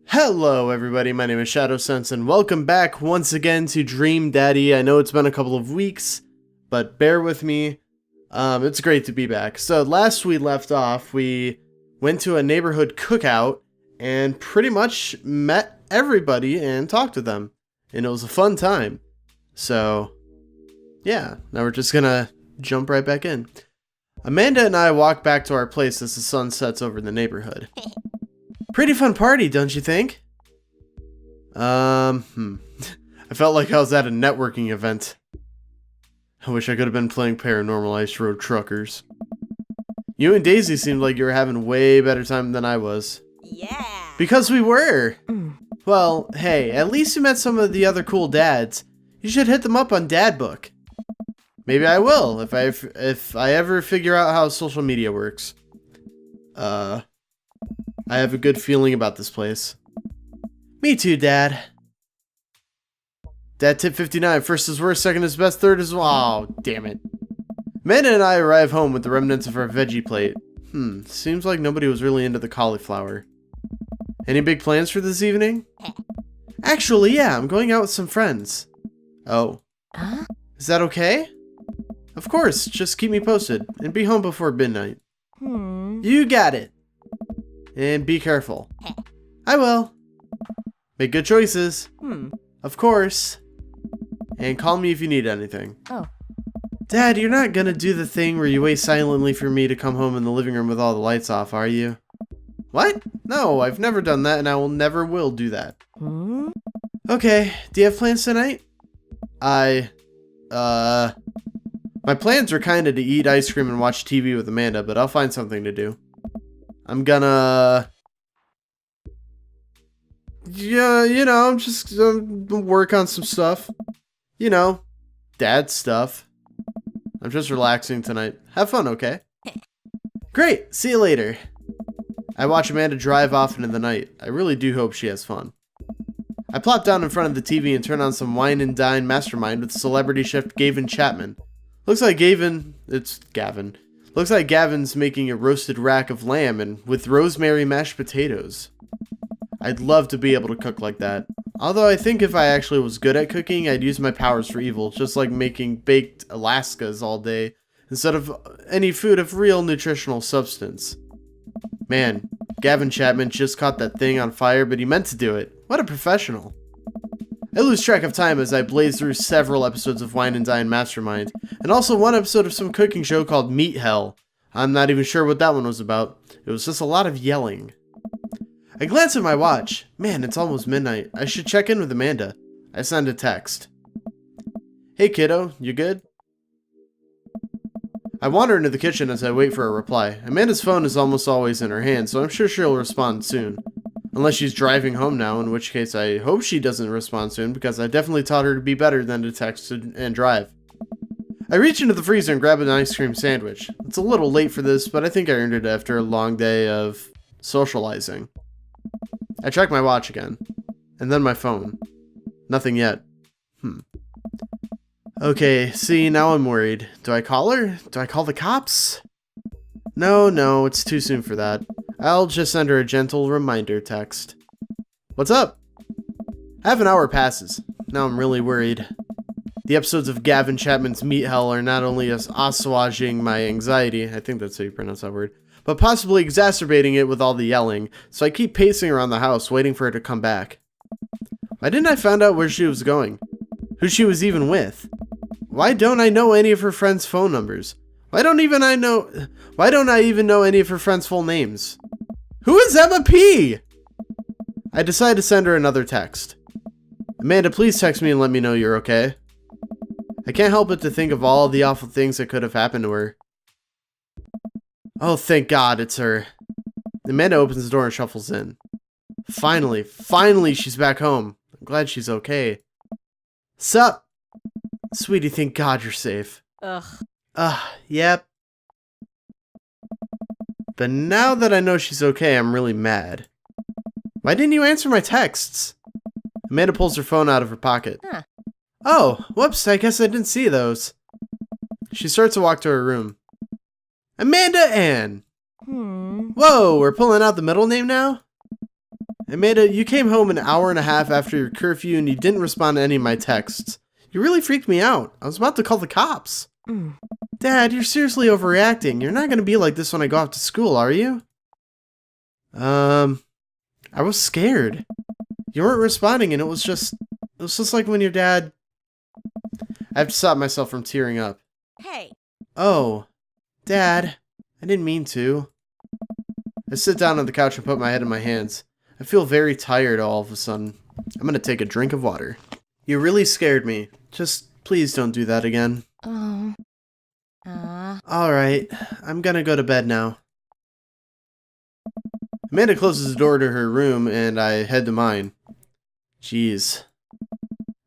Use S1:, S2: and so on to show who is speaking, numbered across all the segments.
S1: Hello everybody, my name is Shadowsense and welcome back once again to Dream Daddy. I know it's been a couple of weeks, but bear with me. It's great to be back. So last we left off, we went to a neighborhood cookout and pretty much met everybody and talked to them. And it was a fun time. So, yeah, now we're just gonna jump right back in. Amanda and I walk back to our place as the sun sets over the neighborhood. Pretty fun party, don't you think? I felt like I was at a networking event. I wish I could have been playing Paranormal Ice Road Truckers. You and Daisy seemed like you were having way better time than I was.
S2: Yeah.
S1: Because we were. Well, hey, at least you met some of the other cool dads. You should hit them up on Dad Book. Maybe I will, if I ever figure out how social media works. I have a good feeling about this place. Me too, Dad. Dad tip 59. First is worst, second is best, third is... Oh, damn it. Amanda and I arrive home with the remnants of our veggie plate. Seems like nobody was really into the cauliflower. Any big plans for this evening? Actually, yeah, I'm going out with some friends. Oh.
S2: Huh?
S1: Is that okay? Of course, just keep me posted, and be home before midnight. You got it. And be careful. I will. Make good choices. Of course. And call me if you need anything.
S2: Oh.
S1: Dad, you're not gonna do the thing where you wait silently for me to come home in the living room with all the lights off, are you? What? No, I've never done that and I will never do that. Okay, do you have plans tonight? My plans are kinda to eat ice cream and watch TV with Amanda, but I'll find something to do. I'm gonna... Yeah, you know, I'm just gonna work on some stuff. You know, dad stuff. I'm just relaxing tonight. Have fun, okay? Great, see you later. I watch Amanda drive off into the night. I really do hope she has fun. I plop down in front of the TV and turn on some Wine and Dine Mastermind with celebrity chef Gavin Chapman. Looks like Gavin... It's Gavin. Looks like Gavin's making a roasted rack of lamb and with rosemary mashed potatoes. I'd love to be able to cook like that. Although I think if I actually was good at cooking, I'd use my powers for evil, just like making baked Alaskas all day, instead of any food of real nutritional substance. Man, Gavin Chapman just caught that thing on fire, but he meant to do it. What a professional. I lose track of time as I blaze through several episodes of Wine and Dine Mastermind, and also one episode of some cooking show called Meat Hell. I'm not even sure what that one was about. It was just a lot of yelling. I glance at my watch. Man, it's almost midnight. I should check in with Amanda. I send a text. Hey kiddo, you good? I wander into the kitchen as I wait for a reply. Amanda's phone is almost always in her hand, so I'm sure she'll respond soon. Unless she's driving home now, in which case I hope she doesn't respond soon, because I definitely taught her to be better than to text and drive. I reach into the freezer and grab an ice cream sandwich. It's a little late for this, but I think I earned it after a long day of socializing. I check my watch again, and then my phone. Nothing yet. Okay, see, now I'm worried. Do I call her? Do I call the cops? No, it's too soon for that. I'll just send her a gentle reminder text. What's up? Half an hour passes. Now I'm really worried. The episodes of Gavin Chapman's Meat Hell are not only assuaging my anxiety, I think that's how you pronounce that word, but possibly exacerbating it with all the yelling, so I keep pacing around the house waiting for her to come back. Why didn't I find out where she was going? Who she was even with? Why don't I know any of her friends' phone numbers? Why don't I even know any of her friends' full names? Who is Emma P? I decide to send her another text. Amanda, please text me and let me know you're okay. I can't help but to think of all the awful things that could have happened to her. Oh, thank God, it's her. Amanda opens the door and shuffles in. Finally, she's back home. I'm glad she's okay. Sup? Sweetie, thank God you're safe. Yep. But now that I know she's okay, I'm really mad. Why didn't you answer my texts? Amanda pulls her phone out of her pocket. Oh, whoops, I guess I didn't see those. She starts to walk to her room. Amanda Ann! Whoa, we're pulling out the middle name now? Amanda, you came home an hour and a half after your curfew and you didn't respond to any of my texts. You really freaked me out. I was about to call the cops. Dad, you're seriously overreacting. You're not going to be like this when I go off to school, are you? I was scared. You weren't responding and it was just like when your dad... I have to stop myself from tearing up.
S2: Hey.
S1: Oh, Dad, I didn't mean to. I sit down on the couch and put my head in my hands. I feel very tired all of a sudden. I'm gonna take a drink of water. You really scared me. Just please don't do that again.
S2: Oh.
S1: Alright, I'm gonna go to bed now. Amanda closes the door to her room and I head to mine. Jeez.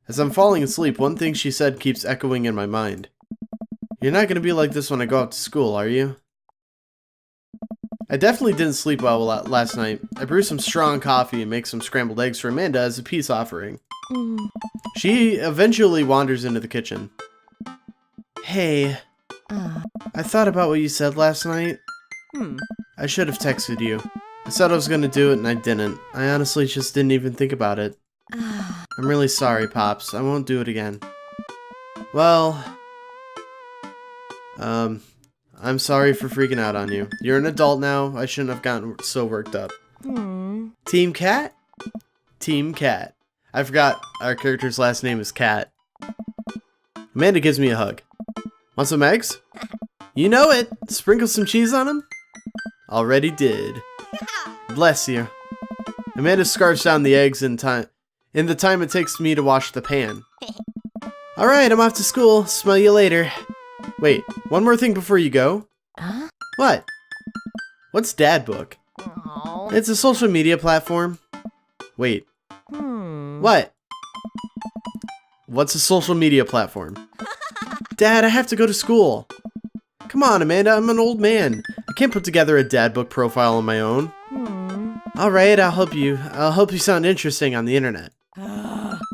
S1: As I'm falling asleep, one thing she said keeps echoing in my mind. You're not gonna be like this when I go out to school, are you? I definitely didn't sleep well last night. I brewed some strong coffee and make some scrambled eggs for Amanda as a peace offering. She eventually wanders into the kitchen. Hey, I thought about what you said last night. I should have texted you. I said I was gonna do it and I didn't. I honestly just didn't even think about it. I'm really sorry, Pops. I won't do it again. Well, I'm sorry for freaking out on you. You're an adult now. I shouldn't have gotten so worked up. Team Cat? Team Cat. I forgot our character's last name is Cat. Amanda gives me a hug. Want some eggs? You know it. Sprinkle some cheese on them? Already did. Bless you. Amanda scarfs down the eggs in the time it takes me to wash the pan. Alright, I'm off to school. Smell you later. Wait, one more thing before you go. What? What's Dad Book? It's a social media platform. Wait. What? What's a social media platform? Dad, I have to go to school. Come on, Amanda, I'm an old man. I can't put together a Dad Book profile on my own. Alright, I'll help you. I'll help you sound interesting on the internet.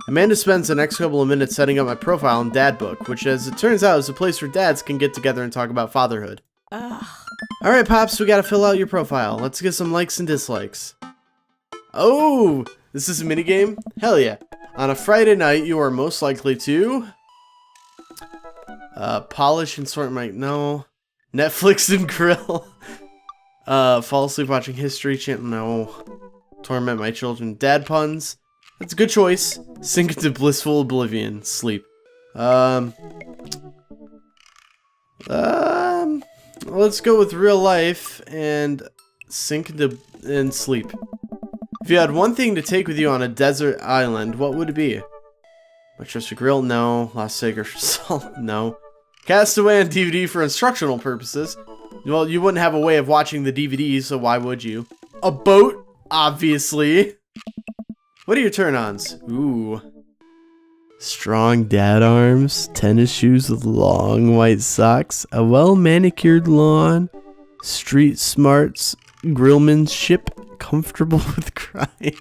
S1: Amanda spends the next couple of minutes setting up my profile in Dad Book, which as it turns out is a place where dads can get together and talk about fatherhood. Alright, Pops, we gotta fill out your profile. Let's get some likes and dislikes. Oh, this is a minigame? Hell yeah. On a Friday night, you are most likely to... polish and sort my... No. Netflix and grill. Fall asleep watching History Channel. No. Torment my children. Dad puns. That's a good choice. Sink into blissful oblivion. Sleep. Let's go with real life and sink into and sleep. If you had one thing to take with you on a desert island, what would it be? My trusty grill? No. Lost Sager for salt? No. Castaway on DVD for instructional purposes. Well, you wouldn't have a way of watching the DVD, so why would you? A boat? Obviously. What are your turn-ons? Ooh. Strong dad arms, tennis shoes with long white socks, a well-manicured lawn, street smarts, grillmanship, comfortable with crying.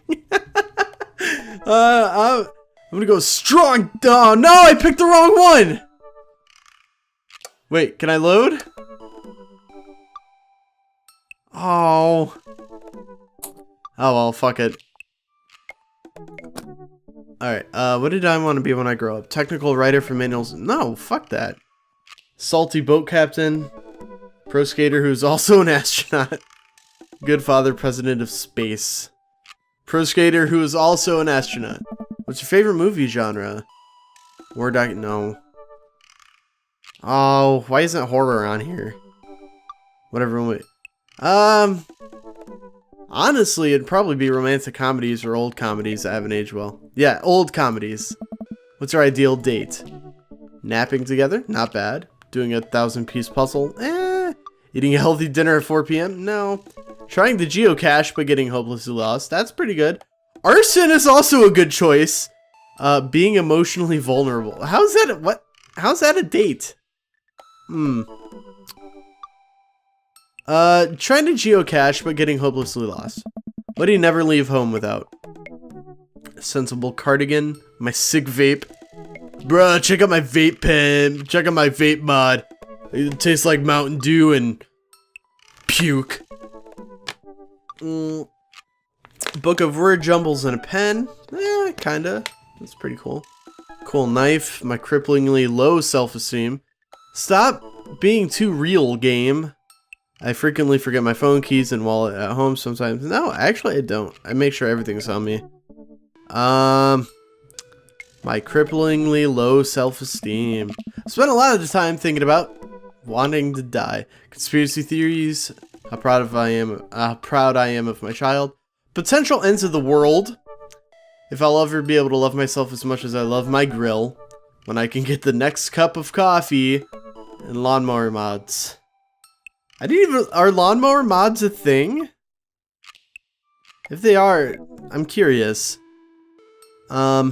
S1: I'm gonna go strong. Oh no, I picked the wrong one! Wait, can I load? Oh. Oh well, fuck it. Alright, what did I want to be when I grow up? Technical writer for manuals? No, fuck that. Salty boat captain. Pro skater who's also an astronaut. Good father, president of space. Pro skater who is also an astronaut. What's your favorite movie genre? War doc? No. Oh, why isn't horror on here? Whatever. Wait. Honestly, it'd probably be romantic comedies or old comedies that haven't aged well. Yeah, old comedies. What's our ideal date? Napping together? Not bad. Doing a 1,000-piece puzzle? Eh. Eating a healthy dinner at 4 p.m.? No. Trying to geocache but getting hopelessly lost? That's pretty good. Arson is also a good choice. Being emotionally vulnerable. How's that? What? How's that a date? Trying to geocache but getting hopelessly lost. What do you never leave home without? A sensible cardigan, my sick vape. Bruh, check out my vape pen. Check out my vape mod. It tastes like Mountain Dew and puke. Book of word jumbles and a pen. Kinda. That's pretty cool. Cool knife. My cripplingly low self-esteem. Stop being too real, game. I frequently forget my phone keys and wallet at home sometimes. No, actually I don't. I make sure everything's on me. My cripplingly low self-esteem. Spent a lot of the time thinking about wanting to die. Conspiracy theories. How proud I am of my child. Potential ends of the world. If I'll ever be able to love myself as much as I love my grill. When I can get the next cup of coffee. And lawnmower mods. Are lawnmower mods a thing? If they are, I'm curious. I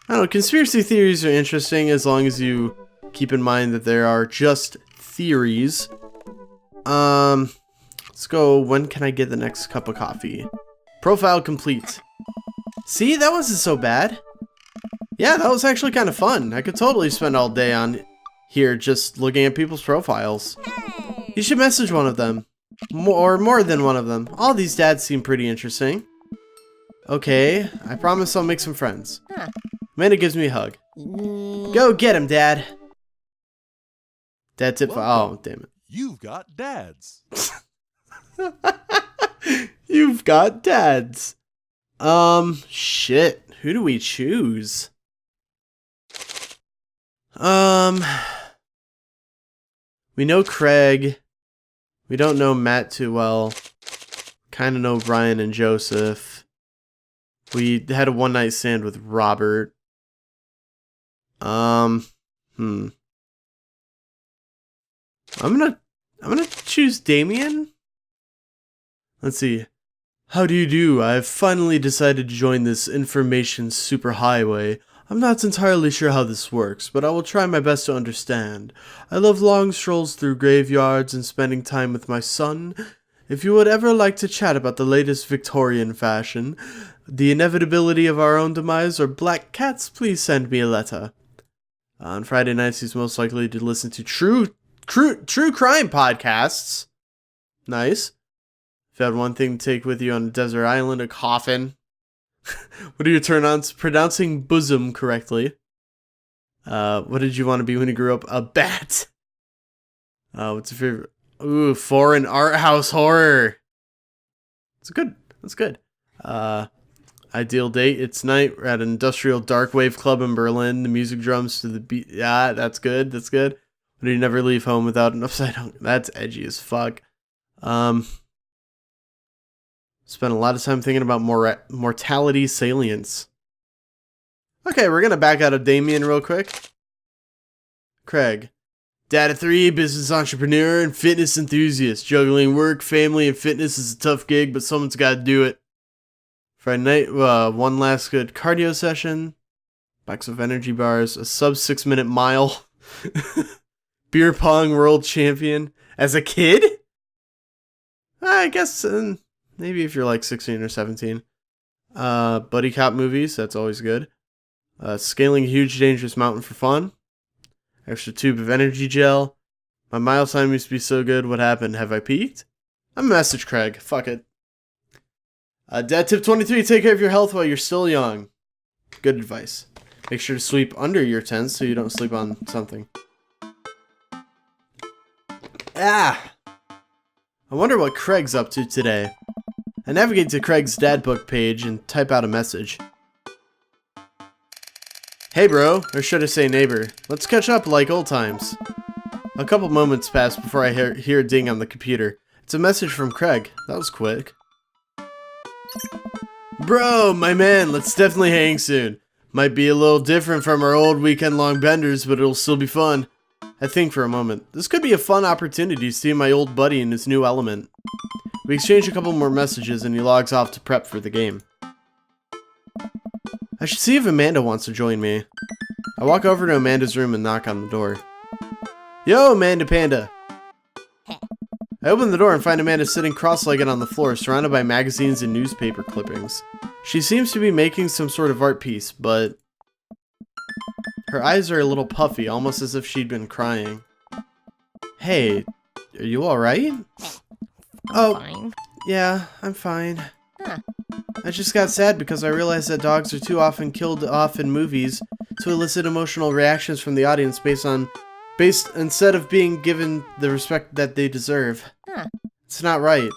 S1: don't know, conspiracy theories are interesting as long as you keep in mind that there are just theories. Let's go, when can I get the next cup of coffee? Profile complete. See, that wasn't so bad. Yeah, that was actually kind of fun. I could totally spend all day on here just looking at people's profiles. Hey. You should message one of them. Or more than one of them. All these dads seem pretty interesting. Okay, I promise I'll make some friends. Amanda gives me a hug. Go get him, Dad. Dad tip. Oh, damn it.
S2: You've got dads.
S1: You've got dads. Shit. Who do we choose? We know Craig. We don't know Matt too well. Kind of know Brian and Joseph. We had a one-night stand with Robert. I'm gonna choose Damien. Let's see. How do you do? I've finally decided to join this information superhighway. I'm not entirely sure how this works, but I will try my best to understand. I love long strolls through graveyards and spending time with my son. If you would ever like to chat about the latest Victorian fashion, the inevitability of our own demise, or black cats, please send me a letter. On Friday nights, he's most likely to listen to true crime podcasts. Nice. If you had one thing to take with you on a desert island, a coffin. What are your turn-ons? Pronouncing bosom correctly. What did you want to be when you grew up? A bat. What's your favorite? Ooh, foreign art house horror. It's good. That's good. Ideal date. It's night. We're at an industrial dark wave club in Berlin. The music drums to the beat. Yeah, that's good. That's good. But you never leave home without an upside down. That's edgy as fuck. Spent a lot of time thinking about mortality salience. Okay, we're gonna back out of Damien real quick. Craig. Dad of 3, business entrepreneur, and fitness enthusiast. Juggling work, family, and fitness is a tough gig, but someone's gotta do it. Friday night, one last good cardio session. Box of energy bars, a sub 6-minute mile. Beer pong world champion. As a kid? I guess... maybe if you're like 16 or 17. Buddy cop movies, that's always good. Scaling a huge dangerous mountain for fun. Extra tube of energy gel. My mile time used to be so good, what happened? Have I peaked? I'm a message Craig, fuck it. Dad tip 23, take care of your health while you're still young. Good advice. Make sure to sweep under your tent so you don't sleep on something. I wonder what Craig's up to today. I navigate to Craig's dad book page and type out a message. Hey bro, or should I say neighbor, let's catch up like old times. A couple moments pass before I hear a ding on the computer. It's a message from Craig. That was quick. Bro, my man, let's definitely hang soon. Might be a little different from our old weekend-long benders, but it'll still be fun. I think for a moment. This could be a fun opportunity to see my old buddy in his new element. We exchange a couple more messages and he logs off to prep for the game. I should see if Amanda wants to join me. I walk over to Amanda's room and knock on the door. Yo, Amanda Panda! I open the door and find Amanda sitting cross-legged on the floor, surrounded by magazines and newspaper clippings. She seems to be making some sort of art piece, but her eyes are a little puffy, almost as if she'd been crying. Hey, are you alright? Oh.
S3: Fine.
S1: Yeah, I'm fine.
S3: Huh.
S1: I just got sad because I realized that dogs are too often killed off in movies to elicit emotional reactions from the audience based instead of being given the respect that they deserve.
S3: Huh.
S1: It's not right.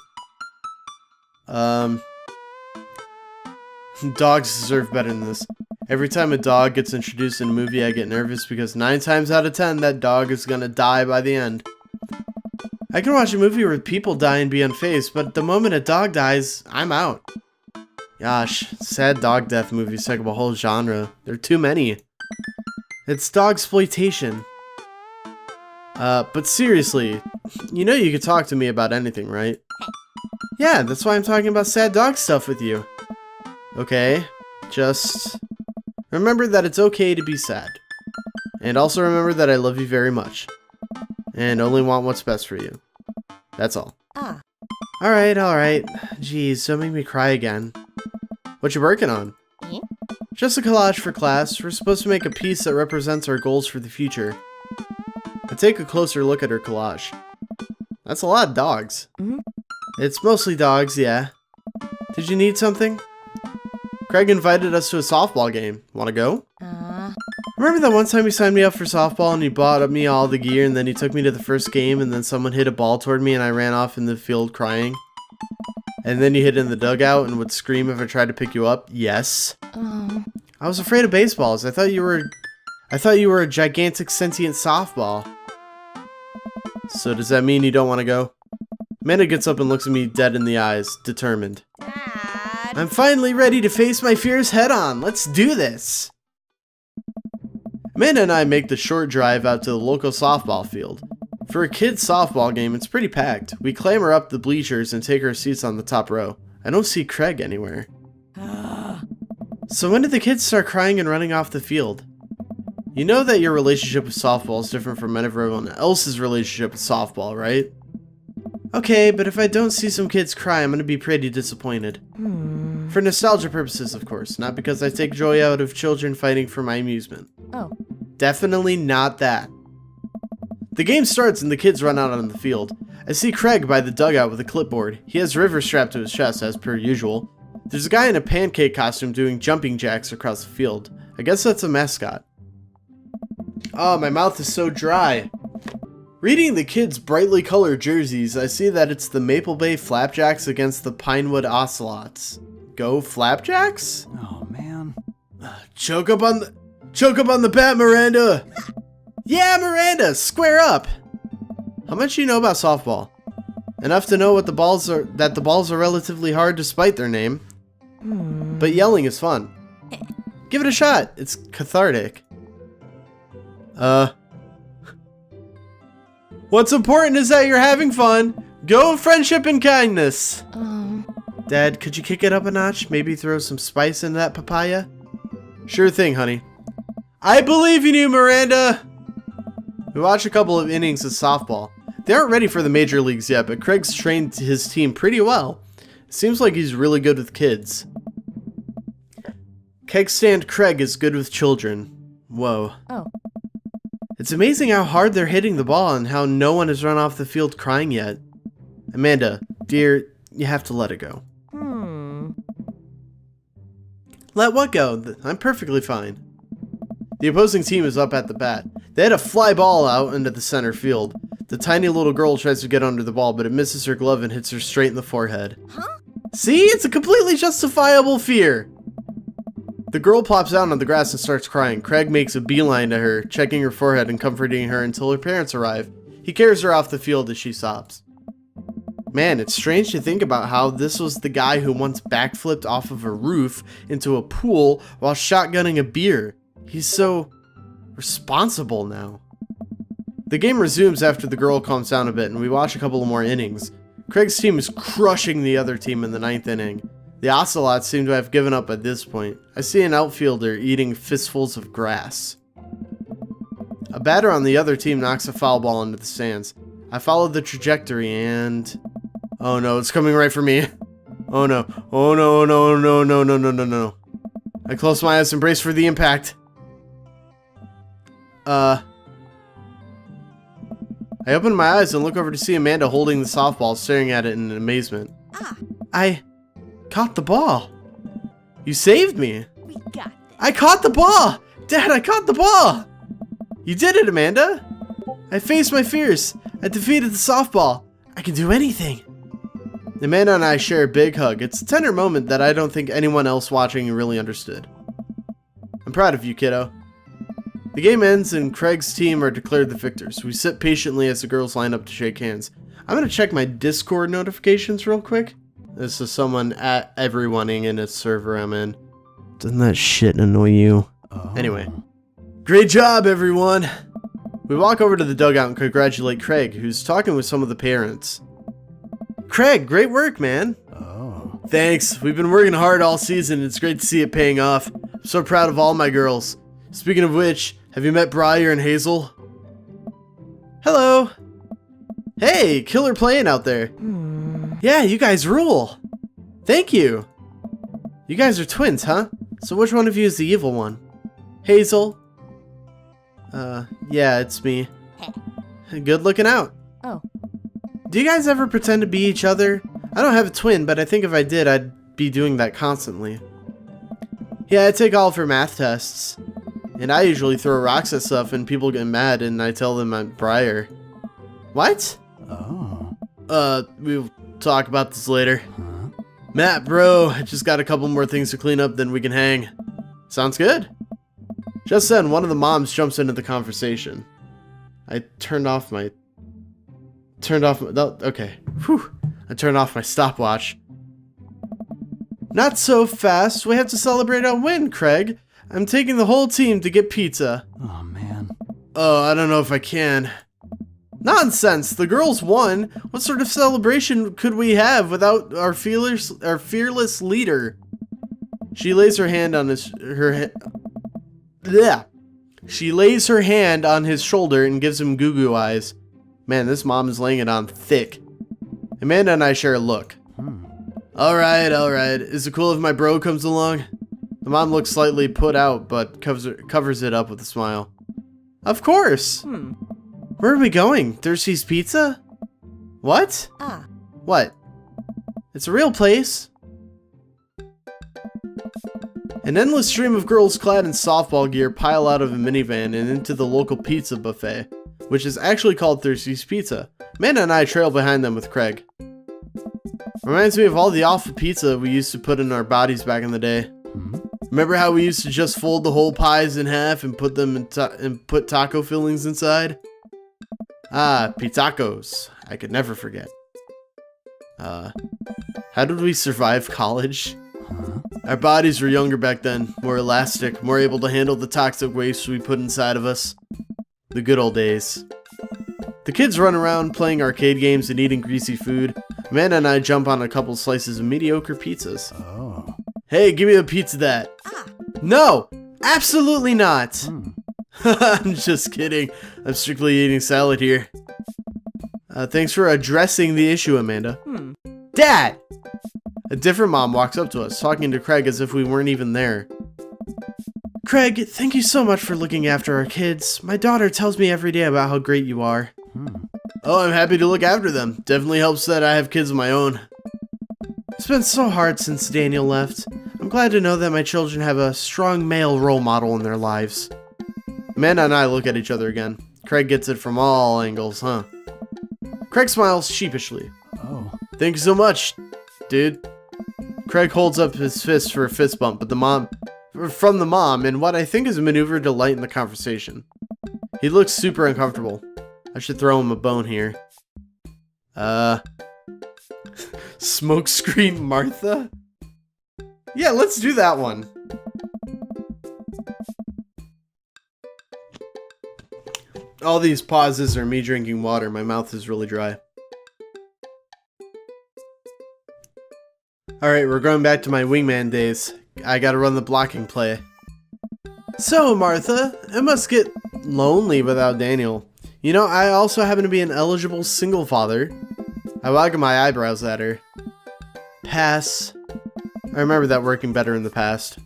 S1: Dogs deserve better than this. Every time a dog gets introduced in a movie, I get nervous because 9 times out of 10, that dog is gonna die by the end. I can watch a movie where people die and be unfazed, but the moment a dog dies, I'm out. Gosh, sad dog death movies take up a whole genre. There are too many. It's dogsploitation. But seriously, you know you could talk to me about anything, right? Yeah, that's why I'm talking about sad dog stuff with you. Okay, just remember that it's okay to be sad. And also remember that I love you very much. And only want what's best for you. That's all.
S3: Ah.
S1: Alright. Jeez, don't make me cry again. What you working on?
S3: Eh?
S1: Just a collage for class. We're supposed to make a piece that represents our goals for the future. I take a closer look at her collage. That's a lot of dogs.
S3: Mm-hmm.
S1: It's mostly dogs, yeah. Did you need something? Craig invited us to a softball game. Wanna go? Remember that one time you signed me up for softball and you bought me all the gear and then you took me to the first game and then someone hit a ball toward me and I ran off in the field crying? And then you hid in the dugout and would scream if I tried to pick you up? Yes. I was afraid of baseballs. I thought you were a gigantic sentient softball. So does that mean you don't want to go? Amanda gets up and looks at me dead in the eyes, determined.
S3: Dad.
S1: I'm finally ready to face my fears head on. Let's do this. Amanda and I make the short drive out to the local softball field. For a kid's softball game, it's pretty packed. We clamber up the bleachers and take our seats on the top row. I don't see Craig anywhere. So when did the kids start crying and running off the field? You know that your relationship with softball is different from everyone else's relationship with softball, right? Okay, but if I don't see some kids cry, I'm gonna be pretty disappointed. For nostalgia purposes, of course, not because I take joy out of children fighting for my amusement.
S3: Oh.
S1: Definitely not that. The game starts and the kids run out on the field. I see Craig by the dugout with a clipboard. He has River strapped to his chest, as per usual. There's a guy in a pancake costume doing jumping jacks across the field. I guess that's a mascot. Oh, my mouth is so dry. Reading the kids' brightly colored jerseys, I see that it's the Maple Bay Flapjacks against the Pinewood Ocelots. Go Flapjacks?
S2: Oh, man.
S1: Choke up on the bat, Miranda! Yeah, Miranda, square up! How much do you know about softball? Enough to know that the balls are relatively hard despite their name. But yelling is fun. Give it a shot. It's cathartic. What's important is that you're having fun. Go friendship and kindness. Dad, could you kick it up a notch? Maybe throw some spice in that papaya? Sure thing, honey. I believe in you, Miranda. We watched a couple of innings of softball. They aren't ready for the major leagues yet, but Craig's trained his team pretty well. It seems like he's really good with kids. Keg Stand Craig is good with children. Whoa.
S3: Oh.
S1: It's amazing how hard they're hitting the ball and how no one has run off the field crying yet. Amanda, dear, you have to let it go. Let what go? I'm perfectly fine. The opposing team is up at the bat. They had a fly ball out into the center field. The tiny little girl tries to get under the ball, but it misses her glove and hits her straight in the forehead.
S3: Huh?
S1: See? It's a completely justifiable fear. The girl plops down on the grass and starts crying. Craig makes a beeline to her, checking her forehead and comforting her until her parents arrive. He carries her off the field as she sobs. Man, it's strange to think about how this was the guy who once backflipped off of a roof into a pool while shotgunning a beer. He's so responsible now. The game resumes after the girl calms down a bit and we watch a couple of more innings. Craig's team is crushing the other team in the 9th inning. The Ocelots seem to have given up at this point. I see an outfielder eating fistfuls of grass. A batter on the other team knocks a foul ball into the stands. I follow the trajectory and... oh no, it's coming right for me. Oh no. Oh no, no, no, no, no, no, no, no. I close my eyes and brace for the impact. I I open my eyes and look over to see Amanda holding the softball, staring at it in amazement. I caught the ball. You saved me.
S3: We got this.
S1: I caught the ball! Dad, I caught the ball! You did it, Amanda! I faced my fears. I defeated the softball. I can do anything. Amanda and I share a big hug. It's a tender moment that I don't think anyone else watching really understood. I'm proud of you, kiddo. The game ends and Craig's team are declared the victors. We sit patiently as the girls line up to shake hands. I'm gonna check my Discord notifications real quick. This is someone at everyoneing in a server I'm in. Doesn't that shit annoy you? Anyway. Great job, everyone! We walk over to the dugout and congratulate Craig, who's talking with some of the parents. Craig, great work, man! Thanks. We've been working hard all season and it's great to see it paying off. I'm so proud of all my girls. Speaking of which, have you met Briar and Hazel? Hello! Hey, killer playing out there. Yeah, you guys rule. Thank you. You guys are twins, huh? So which one of you is the evil one? Hazel? Yeah, it's me. Good looking out.
S3: Oh.
S1: Do you guys ever pretend to be each other? I don't have a twin, but I think if I did, I'd be doing that constantly. Yeah, I take all of her math tests. And I usually throw rocks at stuff and people get mad and I tell them I'm Briar. What? We'll talk about this later. Matt, bro, I just got a couple more things to clean up, then we can hang. Sounds good. Just then, one of the moms jumps into the conversation. I turned off my stopwatch. Not so fast. We have to celebrate our win, Craig. I'm taking the whole team to get pizza.
S2: Oh, man.
S1: Oh, I don't know if I can. Nonsense! The girls won! What sort of celebration could we have without our fearless leader? She lays her hand on She lays her hand on his shoulder and gives him goo-goo eyes. Man, this mom is laying it on thick. Amanda and I share a look. Alright. Is it cool if my bro comes along? The mom looks slightly put out, but covers it up with a smile. Of course! Where are we going? Thirsty's Pizza? What? What? It's a real place. An endless stream of girls clad in softball gear pile out of a minivan and into the local pizza buffet, which is actually called Thirsty's Pizza. Amanda and I trail behind them with Craig. Reminds me of all the awful pizza we used to put in our bodies back in the day. Remember how we used to just fold the whole pies in half and put them in put taco fillings inside? Ah, pizzacos. I could never forget. How did we survive college? Our bodies were younger back then, more elastic, more able to handle the toxic waste we put inside of us. The good old days. The kids run around playing arcade games and eating greasy food. Amanda and I jump on a couple slices of mediocre pizzas. Hey, give me a pizza that. No, absolutely not. I'm just kidding. I'm strictly eating salad here. Thanks for addressing the issue, Amanda. Dad! A different mom walks up to us, talking to Craig as if we weren't even there. Craig, thank you so much for looking after our kids. My daughter tells me every day about how great you are. Oh, I'm happy to look after them. Definitely helps that I have kids of my own. It's been so hard since Daniel left. I'm glad to know that my children have a strong male role model in their lives. Amanda and I look at each other again. Craig gets it from all angles, huh? Craig smiles sheepishly. Thank you so much, dude. Craig holds up his fist for a fist bump, but from the mom, in what I think is a maneuver to lighten the conversation. He looks super uncomfortable. I should throw him a bone here. Smokescreen Martha? Yeah, let's do that one. All these pauses are me drinking water. My mouth is really dry. Alright, we're going back to my wingman days. I gotta run the blocking play. So, Martha, it must get lonely without Daniel. You know, I also happen to be an eligible single father. I wag my eyebrows at her. Pass. I remember that working better in the past.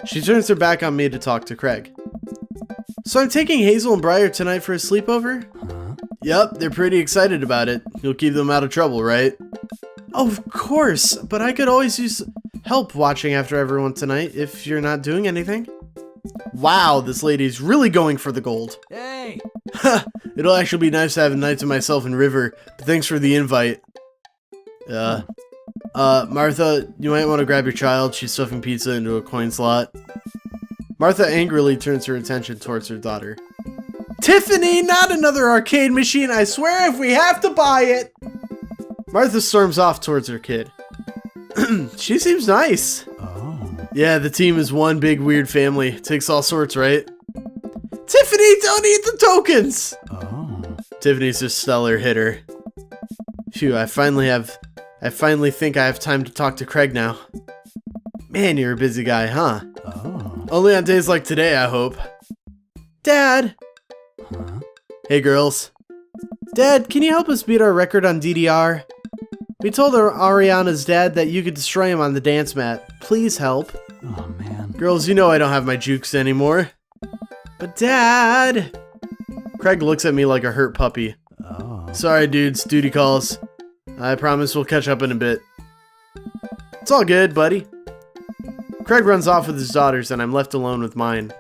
S1: She turns her back on me to talk to Craig. So I'm taking Hazel and Briar tonight for a sleepover? Yep, they're pretty excited about it. You'll keep them out of trouble, right? Oh, of course, but I could always use help watching after everyone tonight if you're not doing anything. Wow, this lady's really going for the gold.
S3: Hey!
S1: It'll actually be nice to have a night to myself in River, but thanks for the invite. Martha, you might want to grab your child. She's stuffing pizza into a coin slot. Martha angrily turns her attention towards her daughter. Tiffany, not another arcade machine. I swear if we have to buy it. Martha storms off towards her kid. She seems nice.
S2: Oh.
S1: Yeah, the team is one big weird family. Takes all sorts, right? Tiffany, don't eat the tokens!
S2: Oh.
S1: Tiffany's a stellar hitter. Phew, I finally think I have time to talk to Craig now. Man, you're a busy guy, huh?
S2: Oh.
S1: Only on days like today, I hope. Dad!
S2: Huh?
S1: Hey, girls. Dad, can you help us beat our record on DDR? We told Ariana's dad that you could destroy him on the dance mat. Please help.
S2: Oh, man.
S1: Girls, you know I don't have my jukes anymore. But Dad! Craig looks at me like a hurt puppy.
S2: Oh.
S1: Sorry, dudes. Duty calls. I promise we'll catch up in a bit. It's all good, buddy. Craig runs off with his daughters, and I'm left alone with mine.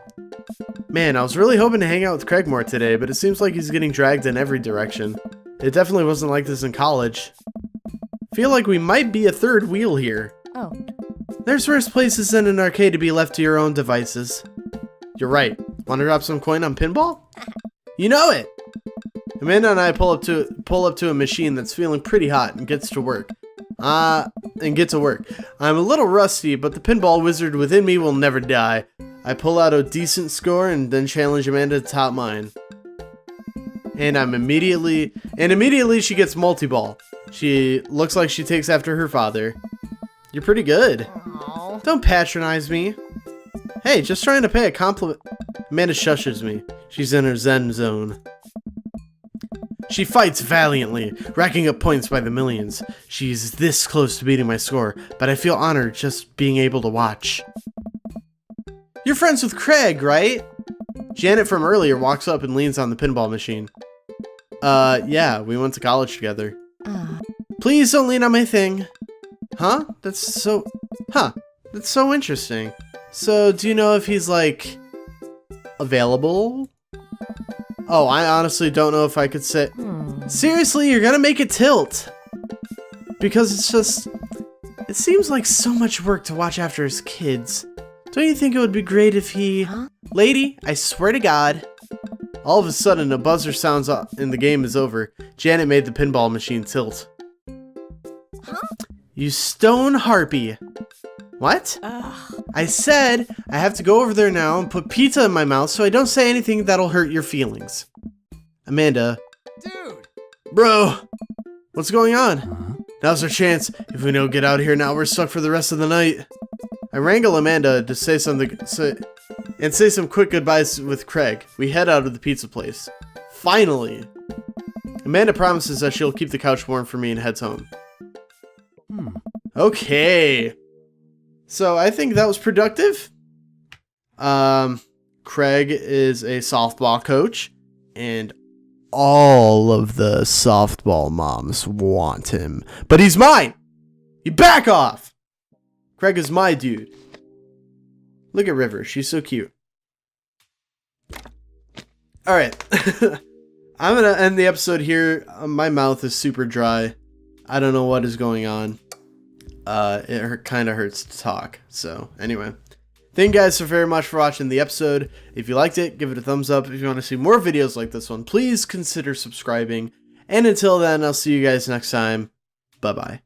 S1: Man, I was really hoping to hang out with Craig more today, but it seems like he's getting dragged in every direction. It definitely wasn't like this in college. Feel like we might be a third wheel here.
S3: Oh.
S1: There's worse places than an arcade to be left to your own devices. You're right. Want to drop some coin on pinball? You know it! Amanda and I pull up to a machine that's feeling pretty hot and get to work. I'm a little rusty, but the pinball wizard within me will never die. I pull out a decent score and then challenge Amanda to top mine. And immediately she gets multi-ball. She looks like she takes after her father. You're pretty good.
S3: Aww.
S1: Don't patronize me. Hey, just trying to pay a compliment. Amanda shushes me. She's in her zen zone. She fights valiantly, racking up points by the millions. She's this close to beating my score, but I feel honored just being able to watch. You're friends with Craig, right? Janet from earlier walks up and leans on the pinball machine. Yeah, we went to college together. Please don't lean on my thing. Huh? That's so interesting. So, do you know if he's, like, available? Oh, I honestly don't know if I could say... Seriously, you're gonna make it tilt. Because it seems like so much work to watch after his kids. Don't you think it would be great if he...
S3: Huh?
S1: Lady, I swear to God. All of a sudden, a buzzer sounds up and the game is over. Janet made the pinball machine tilt.
S3: Huh?
S1: You stone harpy. What? I said I have to go over there now and put pizza in my mouth so I don't say anything that'll hurt your feelings. Amanda.
S3: Dude!
S1: Bro! What's going on?
S2: Huh?
S1: Now's our chance. If we don't get out of here now, we're stuck for the rest of the night. I wrangle Amanda to say some quick goodbyes with Craig. We head out of the pizza place. Finally! Amanda promises that she'll keep the couch warm for me and heads home. Okay. So I think that was productive. Craig is a softball coach, and all of the softball moms want him. But he's mine! You back off! Craig is my dude. Look at River. She's so cute. Alright. I'm gonna end the episode here. My mouth is super dry. I don't know what is going on. It kind of hurts to talk. So, anyway. Thank you guys so very much for watching the episode. If you liked it, give it a thumbs up. If you want to see more videos like this one, please consider subscribing. And until then, I'll see you guys next time. Bye-bye.